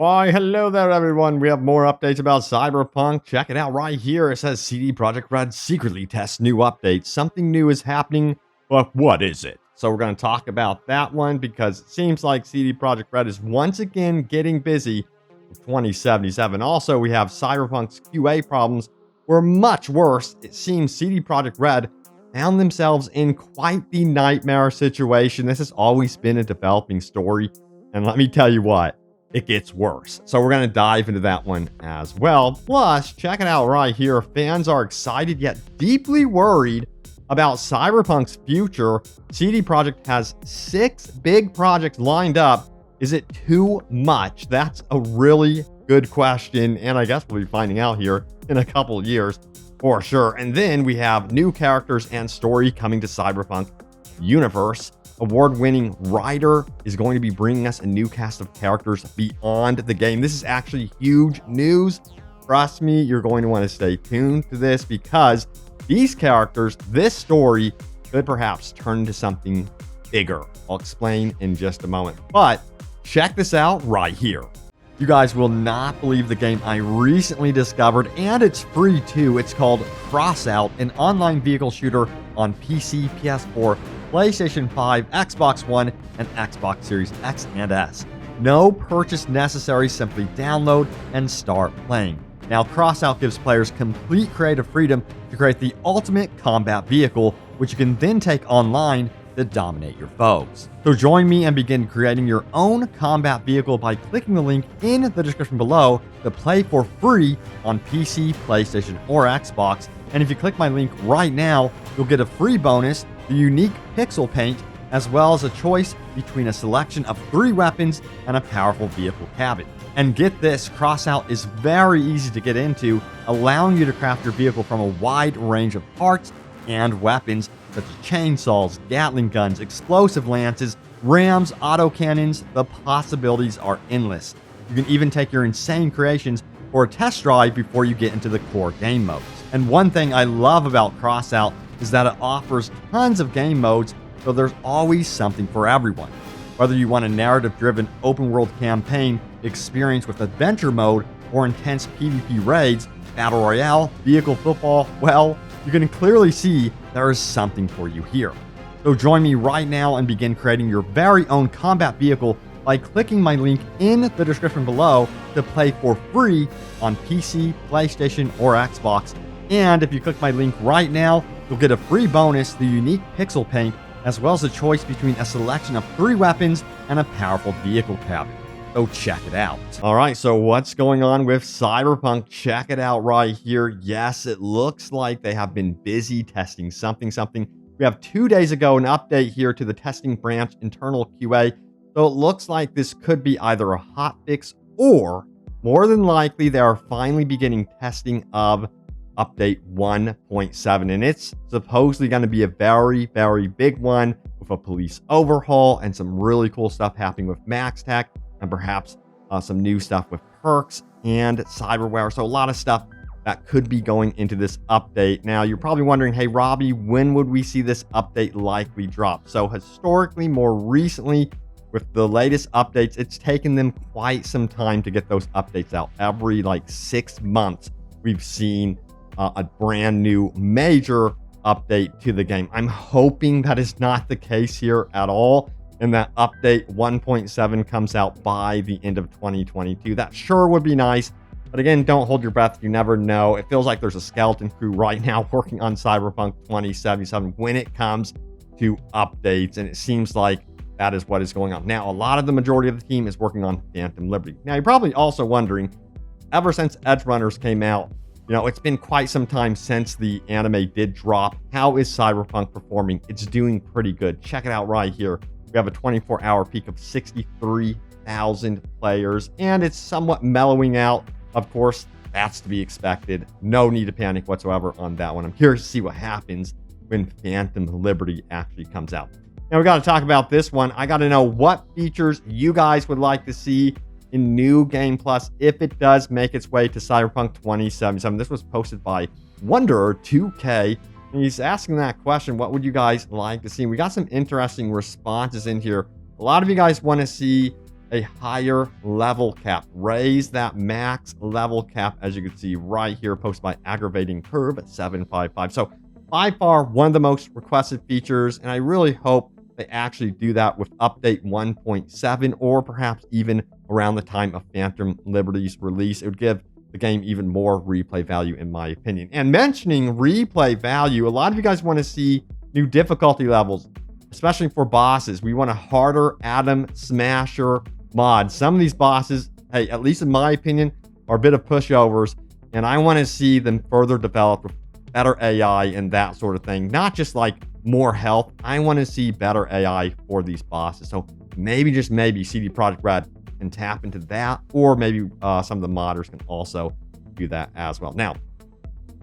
Why, hello there, everyone. We have more updates about Cyberpunk. Check it out right here. It says CD Projekt Red secretly tests new updates. Something new is happening, but what is it? So we're going to talk about that one because it seems like CD Projekt Red is once again getting busy with 2077. Also, we have Cyberpunk's QA problems were much worse. It seems CD Projekt Red found themselves in quite the nightmare situation. This has always been a developing story, and let me tell you what. It gets worse. So we're going to dive into that one as well. Plus, check it out right here. Fans are excited yet deeply worried about Cyberpunk's future. CD Projekt has 6 big projects lined up. Is it too much? That's a really good question. And I guess we'll be finding out here in a couple of years for sure. And then we have new characters and story coming to Cyberpunk universe. Award-winning writer is going to be bringing us a new cast of characters beyond the game. This is actually huge news. Trust me, you're going to want to stay tuned to this because these characters, this story, could perhaps turn into something bigger. I'll explain in just a moment. But check this out right here. You guys will not believe the game I recently discovered, and it's free too. It's called Crossout, an online vehicle shooter on PC, PS4, PlayStation 5, Xbox One, and Xbox Series X and S. No purchase necessary, simply download and start playing. Now, Crossout gives players complete creative freedom to create the ultimate combat vehicle, which you can then take online to dominate your foes. So join me and begin creating your own combat vehicle by clicking the link in the description below to play for free on PC, PlayStation, or Xbox. And if you click my link right now, you'll get a free bonus, the unique pixel paint, as well as a choice between a selection of 3 weapons and a powerful vehicle cabin. And get this, Crossout is very easy to get into, allowing you to craft your vehicle from a wide range of parts and weapons such as chainsaws, Gatling guns, explosive lances, rams, autocannons. The possibilities are endless. You can even take your insane creations for a test drive before you get into the core game modes. And one thing I love about Crossout is that it offers tons of game modes, so there's always something for everyone. Whether you want a narrative-driven open-world campaign experience with adventure mode or intense PvP raids, battle royale, vehicle football, well, you can clearly see there is something for you here. So join me right now and begin creating your very own combat vehicle by clicking my link in the description below to play for free on PC, PlayStation, or Xbox. And if you click my link right now, you'll get a free bonus, the unique pixel paint, as well as a choice between a selection of 3 weapons and a powerful vehicle cabin. So check it out. All right, so what's going on with Cyberpunk? Check it out right here. Yes, it looks like they have been busy testing something. We have 2 days ago an update here to the testing branch internal QA. So it looks like this could be either a hotfix or more than likely they are finally beginning testing of update 1.7. And it's supposedly going to be a very, very big one with a police overhaul and some really cool stuff happening with Max Tech and perhaps some new stuff with perks and cyberware. So a lot of stuff that could be going into this update. Now, you're probably wondering, hey, Robbie, when would we see this update likely drop? So historically, more recently, with the latest updates, it's taken them quite some time to get those updates out. Every 6 months, we've seen a brand new major update to the game. I'm hoping that is not the case here at all, and that update 1.7 comes out by the end of 2022. That sure would be nice. But again, don't hold your breath. You never know. It feels like there's a skeleton crew right now working on Cyberpunk 2077 when it comes to updates. And it seems like that is what is going on. Now, a lot of the majority of the team is working on Phantom Liberty. Now, you're probably also wondering, ever since Edge Runners came out, it's been quite some time since the anime did drop. How is Cyberpunk performing? It's doing pretty good. Check it out right here. We have a 24-hour peak of 63,000 players, and it's somewhat mellowing out. Of course, that's to be expected. No need to panic whatsoever on that one. I'm curious to see what happens when Phantom Liberty actually comes out. Now, we got to talk about this one. I got to know what features you guys would like to see in New Game Plus if it does make its way to Cyberpunk 2077. This was posted by Wanderer 2K. And he's asking that question, what would you guys like to see? We got some interesting responses in here. A lot of you guys want to see a higher level cap. Raise that max level cap, as you can see right here, posted by Aggravating Curve at 755. So by far one of the most requested features, and I really hope they actually do that with update 1.7 or perhaps even around the time of Phantom Liberty's release. It would give the game even more replay value, in my opinion. And mentioning replay value, a lot of you guys want to see new difficulty levels, especially for bosses. We want a harder Atom Smasher mod. Some of these bosses, hey, at least in my opinion, are a bit of pushovers, and I want to see them further developed with better AI and that sort of thing. Not just like more health. I want to see better AI for these bosses. So maybe, just maybe, CD Projekt Red can tap into that, or maybe some of the modders can also do that as well. Now,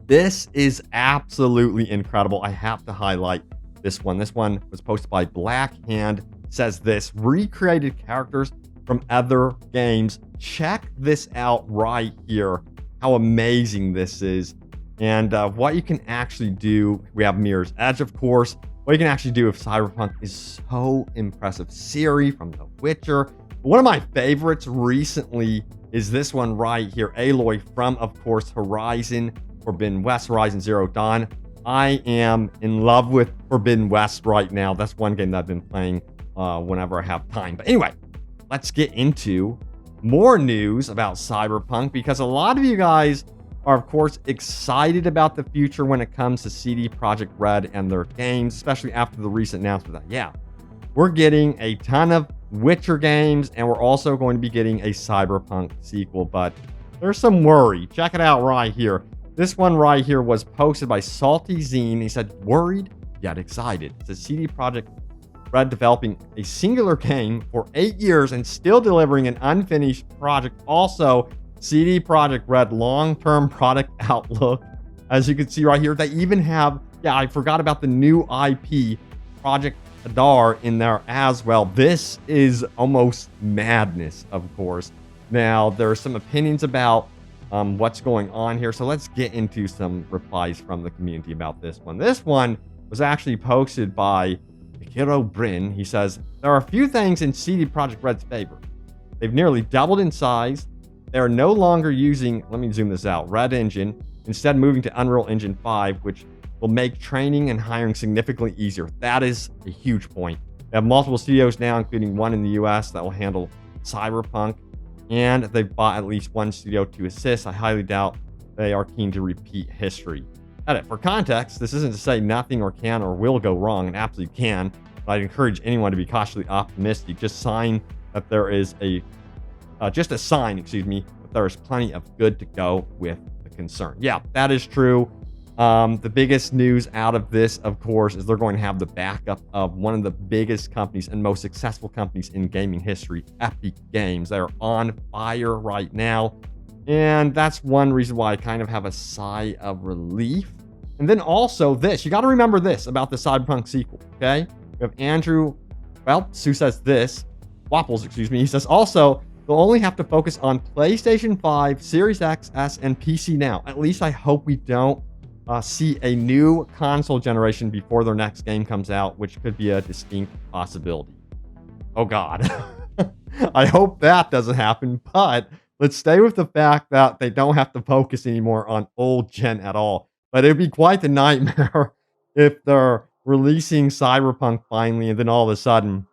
this is absolutely incredible. I have to highlight this one. This one was posted by Black Hand. It says this: recreated characters from other games. Check this out right here. How amazing this is. And what you can actually do, we have Mirror's Edge, of course. What you can actually do with Cyberpunk is so impressive. Ciri from The Witcher. One of my favorites recently is this one right here. Aloy from, of course, Horizon Forbidden West, Horizon Zero Dawn. I am in love with Forbidden West right now. That's one game that I've been playing whenever I have time. But anyway, let's get into more news about Cyberpunk, because a lot of you guys are, of course, excited about the future when it comes to CD Projekt Red and their games, especially after the recent announcement that, yeah, we're getting a ton of Witcher games, and we're also going to be getting a Cyberpunk sequel. But there's some worry. Check it out right here. This one right here was posted by Salty Zine. He said, worried yet excited. It's a CD Projekt Red developing a singular game for 8 years and still delivering an unfinished project. Also, CD Projekt Red long-term product outlook. As you can see right here, they even have, yeah, I forgot about the new IP, Project Adar, in there as well. This is almost madness, of course. Now, there are some opinions about what's going on here, so let's get into some replies from the community about this one. This one was actually posted by Hiro Bryn. He says, there are a few things in CD Projekt Red's favor. They've nearly doubled in size. They are no longer using, let me zoom this out, Red Engine, instead moving to Unreal Engine 5, which will make training and hiring significantly easier. That is a huge point. They have multiple studios now, including one in the US that will handle Cyberpunk, and they've bought at least one studio to assist. I highly doubt they are keen to repeat history. Edit. For context, this isn't to say nothing or can or will go wrong. It absolutely can, but I'd encourage anyone to be cautiously optimistic. Just a sign, that there is plenty of good to go with the concern. Yeah, that is true. The biggest news out of this, of course, is they're going to have the backup of one of the biggest companies and most successful companies in gaming history, Epic Games. They're on fire right now, and that's one reason why I kind of have a sigh of relief. And then also this, you got to remember this about the Cyberpunk sequel, okay? We have Andrew, who says this, Wapples, excuse me. He says, also, they'll only have to focus on PlayStation 5, Series X, S, and PC now. At least I hope we don't see a new console generation before their next game comes out, which could be a distinct possibility. Oh, God. I hope that doesn't happen, but let's stay with the fact that they don't have to focus anymore on old gen at all. But it'd be quite the nightmare if they're releasing Cyberpunk finally, and then all of a sudden,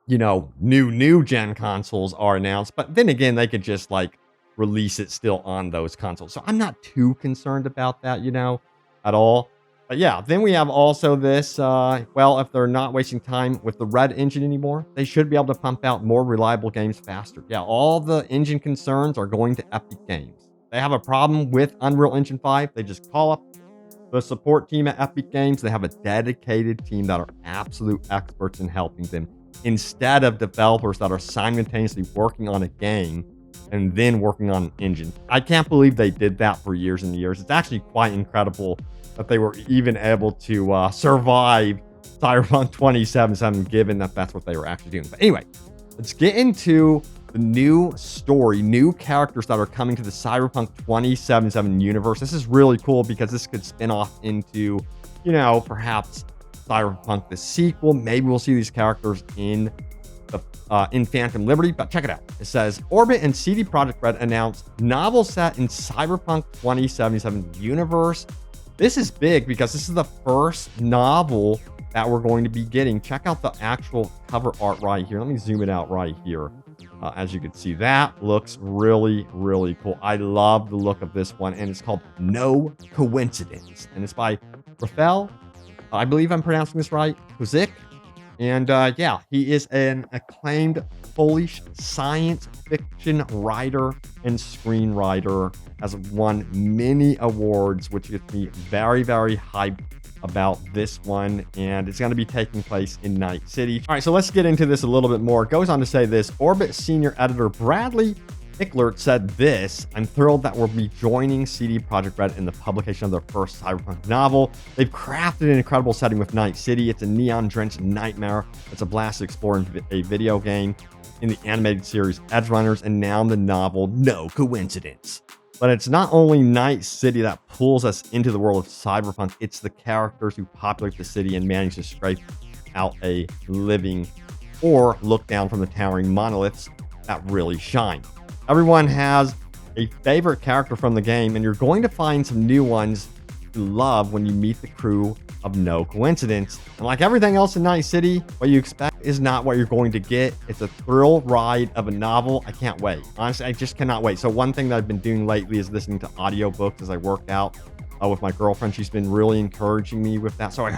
you know, new gen consoles are announced. But then again, they could just like release it still on those consoles. So I'm not too concerned about that, you know, at all. But yeah, then we have also this, well, if they're not wasting time with the Red engine anymore, they should be able to pump out more reliable games faster. Yeah, all the engine concerns are going to Epic Games. They have a problem with Unreal Engine 5. They just call up the support team at Epic Games. They have a dedicated team that are absolute experts in helping them, instead of developers that are simultaneously working on a game and then working on an engine. I can't believe they did that for years and years. It's actually quite incredible that they were even able to survive Cyberpunk 2077, given that that's what they were actually doing. But anyway, let's get into the new story, new characters that are coming to the Cyberpunk 2077 universe. This is really cool because this could spin off into, you know, perhaps Cyberpunk the sequel. Maybe we'll see these characters in in Phantom Liberty, but check it out. It says, Orbit and CD Projekt Red announced novel set in Cyberpunk 2077 universe. This is big because this is the first novel that we're going to be getting. Check out the actual cover art right here. Let me zoom it out right here. As you can see, that looks really, really cool. I love the look of this one, and it's called No Coincidence, and it's by Rafael. I believe I'm pronouncing this right. Kuzik. And yeah, he is an acclaimed Polish science fiction writer and screenwriter. Has won many awards, which gets me very, very hyped about this one. And it's going to be taking place in Night City. All right, so let's get into this a little bit more. It goes on to say this. Orbit senior editor Bradley Icklert said this: I'm thrilled that we'll be joining CD Projekt Red in the publication of their first cyberpunk novel. They've crafted an incredible setting with Night City. It's a neon-drenched nightmare. It's a blast to explore in a video game, in the animated series Edge Runners, and now in the novel No Coincidence. But it's not only Night City that pulls us into the world of cyberpunk, it's the characters who populate the city and manage to scrape out a living or look down from the towering monoliths that really shine. Everyone has a favorite character from the game, and you're going to find some new ones to love when you meet the crew of No Coincidence. And like everything else in Night City, what you expect is not what you're going to get. It's a thrill ride of a novel. I can't wait. Honestly, I just cannot wait. So one thing that I've been doing lately is listening to audiobooks as I work out with my girlfriend. She's been really encouraging me with that. So I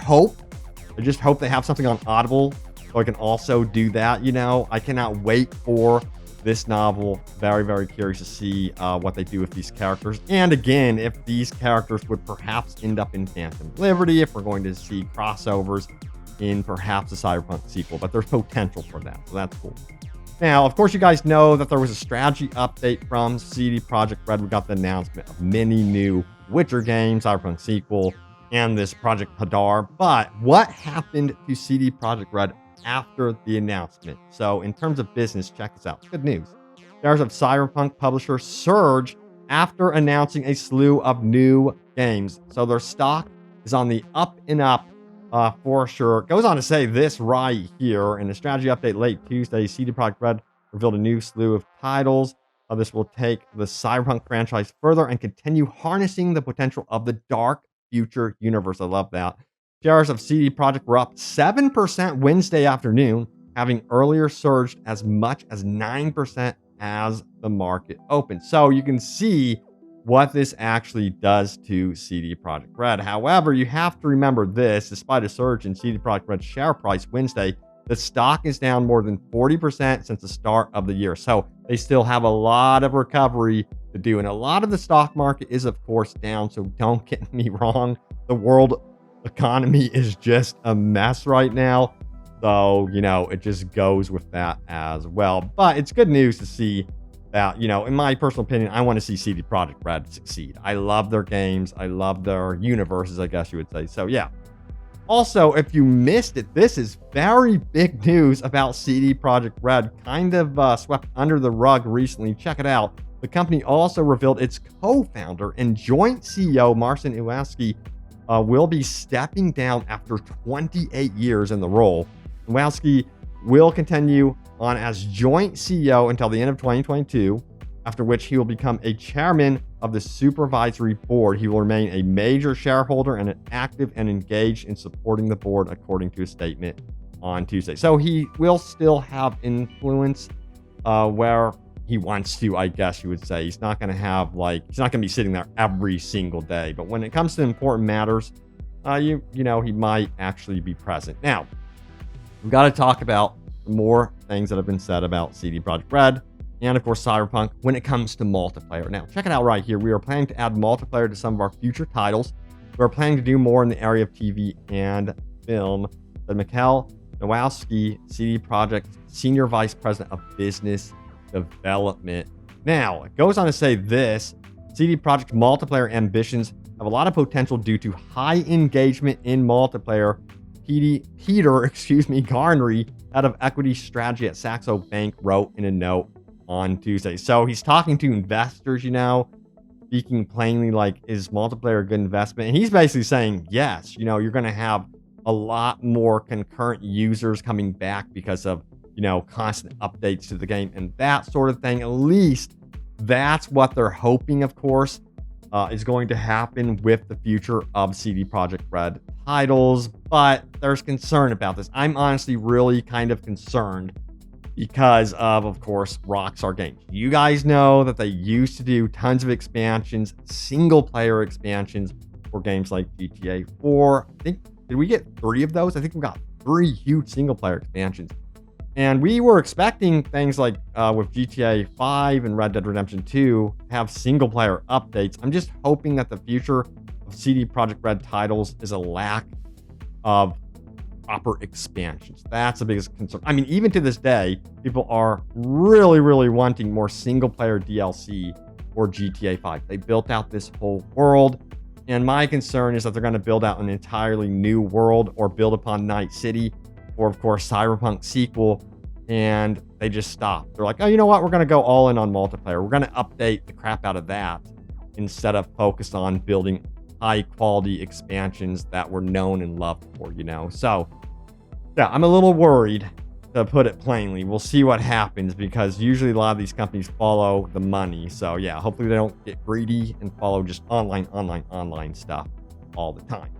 just hope they have something on Audible so I can also do that. You know, I cannot wait for this novel. Very, very curious to see what they do with these characters. And again, if these characters would perhaps end up in Phantom Liberty, if we're going to see crossovers in perhaps a Cyberpunk sequel, but there's potential for that. So that's cool. Now, of course, you guys know that there was a strategy update from CD Projekt Red. We got the announcement of many new Witcher games, Cyberpunk sequel, and this Project Hadar. But what happened to CD Projekt Red after the announcement? So in terms of business, check this out. Good news. Shares of Cyberpunk publisher Surge after announcing a slew of new games. So their stock is on the up and up for sure. It goes on to say this right here. In a strategy update late Tuesday, CD Projekt Red revealed a new slew of titles. This will take the Cyberpunk franchise further and continue harnessing the potential of the dark future universe. I love that. Shares of CD Projekt were up 7% Wednesday afternoon, having earlier surged as much as 9% as the market opened. So you can see what this actually does to CD Projekt Red. However, you have to remember this: despite a surge in CD Projekt Red's share price Wednesday, the stock is down more than 40% since the start of the year. So they still have a lot of recovery to do. And a lot of the stock market is, of course, down. So don't get me wrong. The world economy is just a mess right now. So, you know, it just goes with that as well. But it's good news to see that, you know, in my personal opinion, I want to see CD Projekt Red succeed. I love their games. I love their universes, I guess you would say. So, yeah. Also, if you missed it, this is very big news about CD Projekt Red, kind of swept under the rug recently. Check it out. The company also revealed its co-founder and joint CEO, Marcin Iwaszki, will be stepping down after 28 years in the role. Iwaszki will continue on as joint CEO until the end of 2022, after which he will become a chairman of the supervisory board. He will remain a major shareholder and active and engaged in supporting the board, according to a statement on Tuesday. So he will still have influence where he wants to, I guess you would say. He's not going to have he's not going to be sitting there every single day. But when it comes to important matters, you know, he might actually be present. Now, we've got to talk about more things that have been said about CD Projekt Red and, of course, Cyberpunk when it comes to multiplayer. Now, check it out right here. We are planning to add multiplayer to some of our future titles. We're planning to do more in the area of TV and film, said Mikhail Nowalski, CD Projekt Senior Vice President of Business Development. Now, it goes on to say this: CD Projekt multiplayer ambitions have a lot of potential due to high engagement in multiplayer. Peter Garnery, head of equity strategy at Saxo Bank, wrote in a note on Tuesday. So he's talking to investors, you know, speaking plainly, like, is multiplayer a good investment? And he's basically saying, yes, you know, you're going to have a lot more concurrent users coming back because of, constant updates to the game and that sort of thing. At least that's what they're hoping, of course, is going to happen with the future of CD Projekt Red titles. But there's concern about this. I'm honestly really kind of concerned because of course, Rockstar Games. You guys know that they used to do tons of expansions, single-player expansions for games like GTA 4. I think, did we get 3 of those? I think we got 3 huge single-player expansions. And we were expecting things like with GTA 5 and Red Dead Redemption 2 have single-player updates. I'm just hoping that the future of CD Projekt Red titles is a lack of proper expansions. That's the biggest concern. I mean, even to this day, people are really, really wanting more single-player DLC for GTA 5. They built out this whole world, and my concern is that they're going to build out an entirely new world or build upon Night City or, of course, Cyberpunk sequel, and they just stop. They're like, oh, you know what? We're going to go all in on multiplayer. We're going to update the crap out of that instead of focus on building high-quality expansions that we're known and loved for, So, yeah, I'm a little worried, to put it plainly. We'll see what happens because usually a lot of these companies follow the money. So, yeah, hopefully they don't get greedy and follow just online stuff all the time.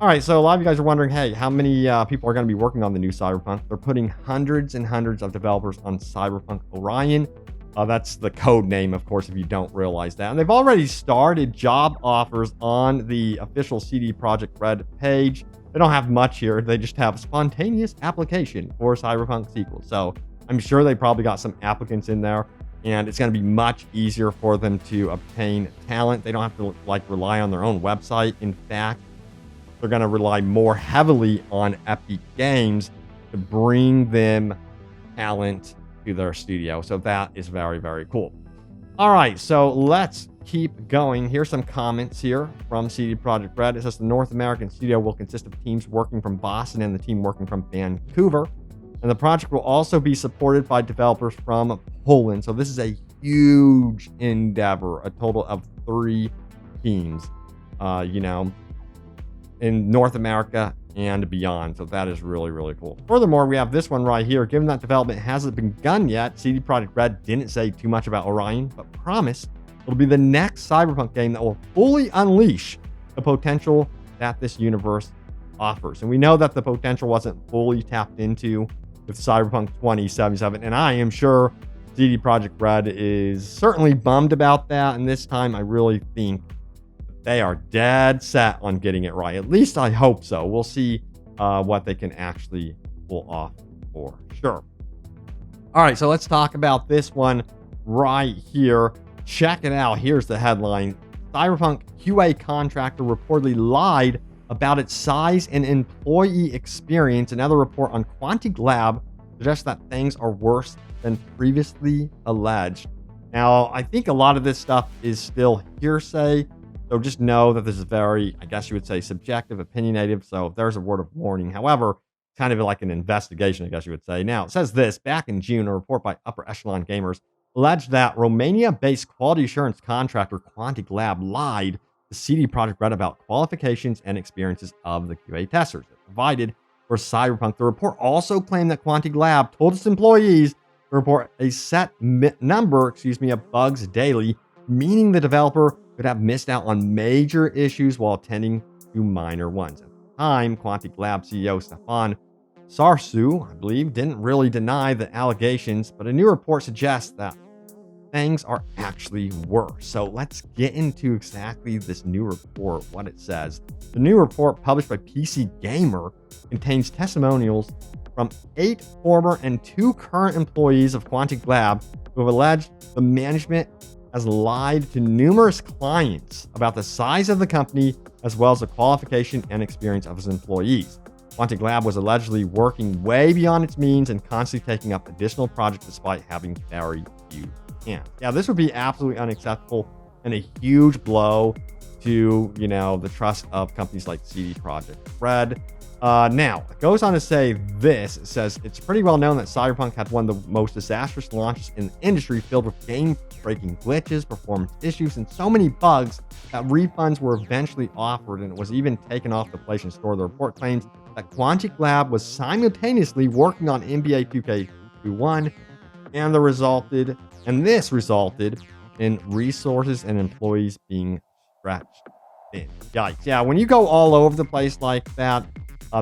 All right, so a lot of you guys are wondering, hey, how many people are going to be working on the new Cyberpunk? They're putting hundreds and hundreds of developers on Cyberpunk Orion. That's the code name, of course, if you don't realize that. And they've already started job offers on the official CD Projekt Red page. They don't have much here. They just have spontaneous application for Cyberpunk sequel. So I'm sure they probably got some applicants in there, and it's going to be much easier for them to obtain talent. They don't have to rely on their own website. In fact, they're going to rely more heavily on Epic Games to bring them talent to their studio. So that is very, very cool. All right, so let's keep going. Here's some comments here from CD Projekt Red. It says the North American studio will consist of teams working from Boston and the team working from Vancouver. And the project will also be supported by developers from Poland. So this is a huge endeavor, a total of 3 teams, in North America and beyond. So that is really, really cool. Furthermore, we have this one right here. Given that development hasn't begun yet, CD Projekt Red didn't say too much about Orion, but promised it'll be the next Cyberpunk game that will fully unleash the potential that this universe offers. And we know that the potential wasn't fully tapped into with Cyberpunk 2077, and I am sure CD Projekt Red is certainly bummed about that. And this time, I really think they are dead set on getting it right. At least I hope so. We'll see what they can actually pull off for sure. All right, so let's talk about this one right here. Check it out. Here's the headline. Cyberpunk QA contractor reportedly lied about its size and employee experience. Another report on Quantic Lab suggests that things are worse than previously alleged. Now, I think a lot of this stuff is still hearsay. So just know that this is very, I guess you would say, subjective, opinionative. So there's a word of warning. However, kind of like an investigation, I guess you would say. Now, it says this. Back in June, a report by Upper Echelon Gamers alleged that Romania-based quality assurance contractor Quantic Lab lied to CD Projekt Red about qualifications and experiences of the QA testers it provided for Cyberpunk. The report also claimed that Quantic Lab told its employees to report a set number of bugs daily, meaning the developer could have missed out on major issues while attending to minor ones. At the time, Quantic Lab CEO Stefan Sarsu, I believe, didn't really deny the allegations, but a new report suggests that things are actually worse. So let's get into exactly this new report, what it says. The new report, published by PC Gamer, contains testimonials from 8 former and 2 current employees of Quantic Lab who have alleged the management has lied to numerous clients about the size of the company as well as the qualification and experience of its employees. Quantic Lab was allegedly working way beyond its means and constantly taking up additional projects despite having very few hands. Yeah, this would be absolutely unacceptable and a huge blow to, the trust of companies like CD Projekt Red. Now, it goes on to say this. It says, it's pretty well known that Cyberpunk had one of the most disastrous launches in the industry, filled with game-breaking glitches, performance issues, and so many bugs that refunds were eventually offered, and it was even taken off the PlayStation Store. The report claims that Quantic Lab was simultaneously working on NBA 2021, and this resulted in resources and employees being stretched thin. Yikes. Yeah, when you go all over the place like that,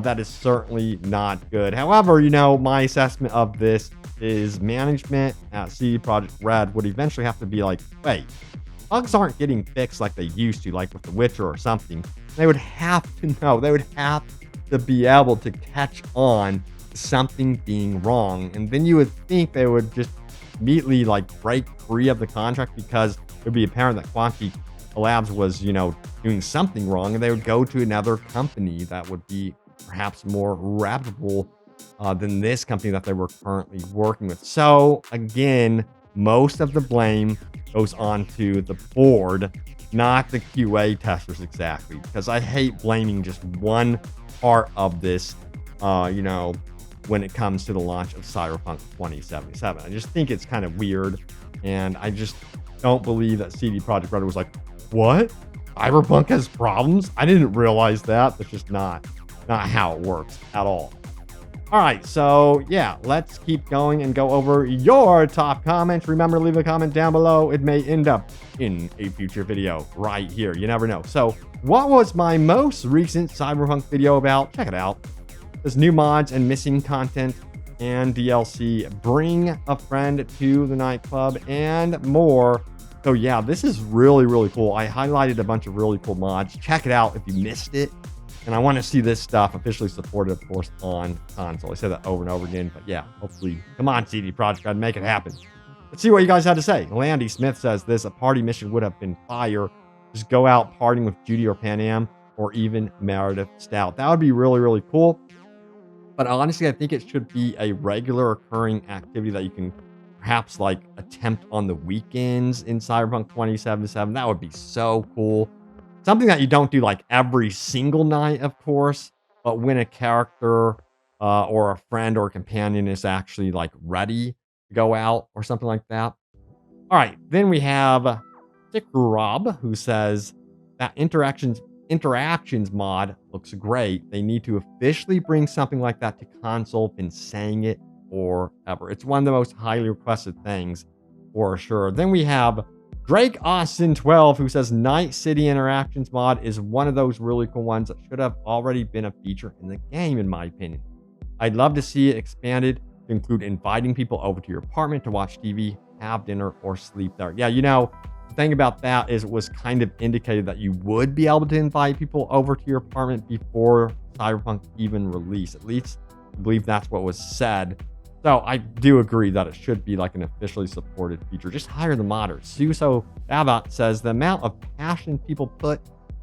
that is certainly not good. However, my assessment of this is management at CD Projekt Red would eventually have to be like, wait, bugs aren't getting fixed like they used to, like with The Witcher or something. They would have to know. They would have to be able to catch on to something being wrong. And then you would think they would just immediately break free of the contract, because it would be apparent that Quantic Labs was, doing something wrong, and they would go to another company that would be perhaps more reputable than this company that they were currently working with. So again, most of the blame goes on to the board, not the QA testers exactly, because I hate blaming just one part of this, when it comes to the launch of Cyberpunk 2077. I just think it's kind of weird, and I just don't believe that CD Projekt Red was like, what? Cyberpunk has problems? I didn't realize that. That's just not how it works at all. All right, so yeah, let's keep going and go over your top comments. Remember, leave a comment down below. It may end up in a future video right here. You never know. So what was my most recent Cyberpunk video about? Check it out. There's new mods and missing content and DLC. Bring a friend to the nightclub and more. So yeah, this is really, really cool. I highlighted a bunch of really cool mods. Check it out if you missed it. And I want to see this stuff officially supported, of course, on console. I say that over and over again, but yeah, hopefully, come on, CD Projekt Red, make it happen. Let's see what you guys had to say. Landy Smith says this: a party mission would have been fire. Just go out partying with Judy or Pan Am, or even Meredith Stout. That would be really, really cool. But honestly, I think it should be a regular occurring activity that you can perhaps attempt on the weekends in Cyberpunk 2077. That would be so cool. Something that you don't do every single night, of course, but when a character or a friend or a companion is actually ready to go out or something like that. All right, then we have Dick Rob, who says that interactions mod looks great. They need to officially bring something like that to console. Been saying it forever. It's one of the most highly requested things for sure. Then we have Drake Austin 12, who says Night City Interactions mod is one of those really cool ones that should have already been a feature in the game, in my opinion. I'd love to see it expanded to include inviting people over to your apartment to watch TV, have dinner, or sleep there. Yeah, the thing about that is it was kind of indicated that you would be able to invite people over to your apartment before Cyberpunk even released. At least I believe that's what was said. So I do agree that it should be an officially supported feature. Just hire the modders. Suso Babat says the amount of passion people put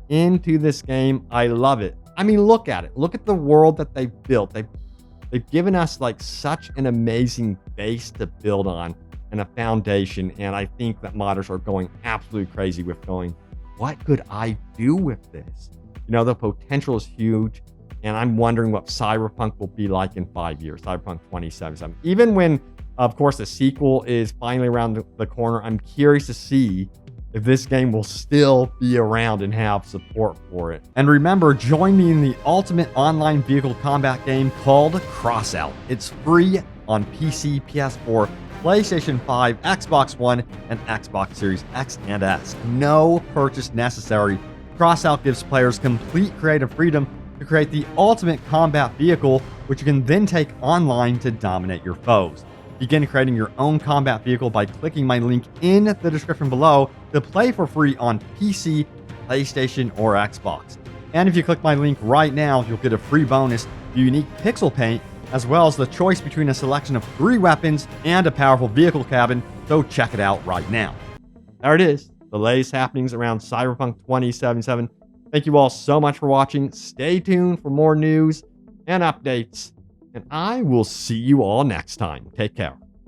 into this game, I love it. I mean, look at it. Look at the world that they've built. They've given us such an amazing base to build on and a foundation. And I think that modders are going absolutely crazy with going, what could I do with this? The potential is huge. And I'm wondering what Cyberpunk will be like in 5 years, Cyberpunk 2077. Even when, of course, the sequel is finally around the corner, I'm curious to see if this game will still be around and have support for it. And remember, join me in the ultimate online vehicle combat game called Crossout. It's free on PC, PS4, PlayStation 5, Xbox One, and Xbox Series X and S. No purchase necessary. Crossout gives players complete creative freedom to create the ultimate combat vehicle, which you can then take online to dominate your foes. Begin creating your own combat vehicle by clicking my link in the description below to play for free on PC, PlayStation, or Xbox. And if you click my link right now, you'll get a free bonus, unique pixel paint, as well as the choice between a selection of 3 weapons and a powerful vehicle cabin, so check it out right now. There it is, the latest happenings around Cyberpunk 2077. Thank you all so much for watching. Stay tuned for more news and updates, and I will see you all next time. Take care.